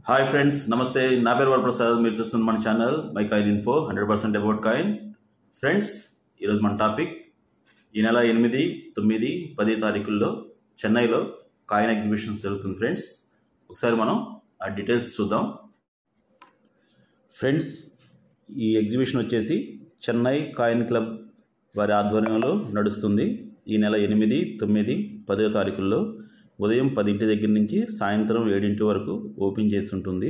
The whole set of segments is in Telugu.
హాయ్ ఫ్రెండ్స్, నమస్తే. నా పేరు వరప్రసాద్. మీరు చూస్తున్న మన channel my coin info, 100% about coin. Friends, ఈరోజు మన టాపిక్ ఈ నెల 8, 9, 10 తారీఖుల్లో చెన్నైలో కాయిన్ ఎగ్జిబిషన్స్ జరుగుతుంది. ఫ్రెండ్స్, ఒకసారి మనం ఆ డీటెయిల్స్ చూద్దాం. ఫ్రెండ్స్, ఈ ఎగ్జిబిషన్ వచ్చేసి చెన్నై కాయిన్ క్లబ్ వారి ఆధ్వర్యంలో నడుస్తుంది. ఈ నెల 8, 9, 10 తారీఖుల్లో ఉదయం 10 దగ్గర నుంచి సాయంత్రం 7 వరకు ఓపెన్ చేసి ఉంటుంది.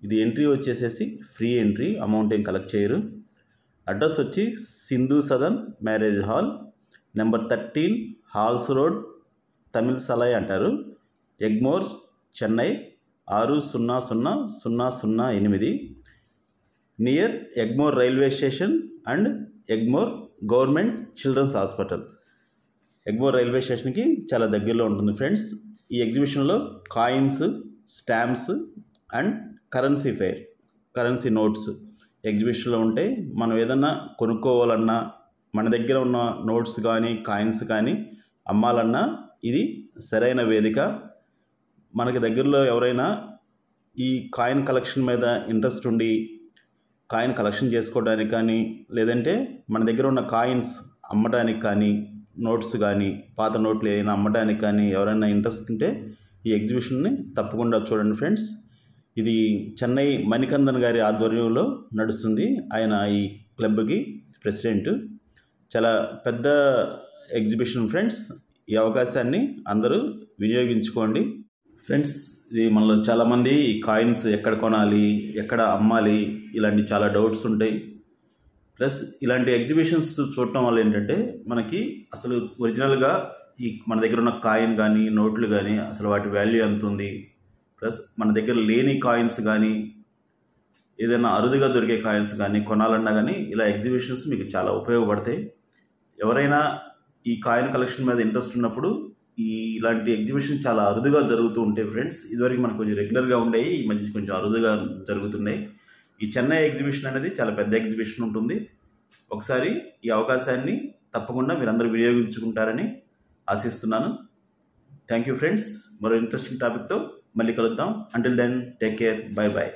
ఇది ఎంట్రీ వచ్చేసేసి ఫ్రీ ఎంట్రీ, అమౌంట్ ఏం కలెక్ట్ చేయరు. అడ్రస్ వచ్చి Sindhu Sadan marriage hall, number 13 halls road, Tamil Salai అంటారు, Egmore, Chennai 600008, near Egmore railway station and Egmore government children's hospital. Egmore railway స్టేషన్కి చాలా దగ్గరలో ఉంటుంది. ఫ్రెండ్స్, ఈ ఎగ్జిబిషన్లో coins, stamps and currency notes ఎగ్జిబిషన్లో ఉంటాయి. మనం ఏదన్నా కొనుక్కోవాలన్నా, మన దగ్గర ఉన్న నోట్స్ కానీ కాయిన్స్ కానీ అమ్మాలన్నా ఇది సరైన వేదిక. మనకి దగ్గరలో ఎవరైనా ఈ కాయిన్ కలెక్షన్ మీద ఇంట్రెస్ట్ ఉండి కాయిన్ కలెక్షన్ చేసుకోవడానికి కానీ, లేదంటే మన దగ్గర ఉన్న కాయిన్స్ అమ్మడానికి కానీ, నోట్స్ కానీ, పాత నోట్లు ఏదైనా అమ్మడానికి కానీ ఎవరైనా ఇంట్రెస్ట్ ఉంటే ఈ ఎగ్జిబిషన్ని తప్పకుండా చూడండి. ఫ్రెండ్స్, ఇది చెన్నై మణికందన్ గారి ఆధ్వర్యంలో నడుస్తుంది. ఆయన ఈ క్లబ్కి ప్రెసిడెంట్. చాలా పెద్ద ఎగ్జిబిషన్. ఫ్రెండ్స్, ఈ అవకాశాన్ని అందరూ వినియోగించుకోండి. ఫ్రెండ్స్, ఇది మనలో చాలామంది ఈ కాయిన్స్ ఎక్కడ కొనాలి, ఎక్కడ అమ్మాలి, ఇలాంటి చాలా డౌట్స్ ఉంటాయి. ప్లస్ ఇలాంటి ఎగ్జిబిషన్స్ చూడటం వల్ల ఏంటంటే మనకి అసలు ఒరిజినల్గా ఈ మన దగ్గర ఉన్న కాయిన్ కానీ, నోట్లు కానీ అసలు వాటి వాల్యూ ఎంత ఉంది, ప్లస్ మన దగ్గర లేని కాయిన్స్ కానీ, ఏదైనా అరుదుగా దొరికే కాయిన్స్ కానీ కొనాలన్నా కానీ ఇలా ఎగ్జిబిషన్స్ మీకు చాలా ఉపయోగపడతాయి. ఎవరైనా ఈ కాయిన్ కలెక్షన్ మీద ఇంట్రెస్ట్ ఉన్నప్పుడు ఇలాంటి ఎగ్జిబిషన్ చాలా అరుదుగా జరుగుతూ ఉంటాయి. ఫ్రెండ్స్, ఇదివరకు మనకు కొంచెం రెగ్యులర్గా ఉండేవి, ఈ మధ్య కొంచెం అరుదుగా జరుగుతున్నాయి. ఈ చెన్నై ఎగ్జిబిషన్ అనేది చాలా పెద్ద ఎగ్జిబిషన్ ఉంటుంది. ఒకసారి ఈ అవకాశాన్ని తప్పకుండా మీరందరూ వినియోగించుకుంటారని ఆశిస్తున్నాను. Thank you friends. మరో ఇంట్రెస్టింగ్ టాపిక్తో మళ్ళీ కలుద్దాం. Until then, take care, bye by.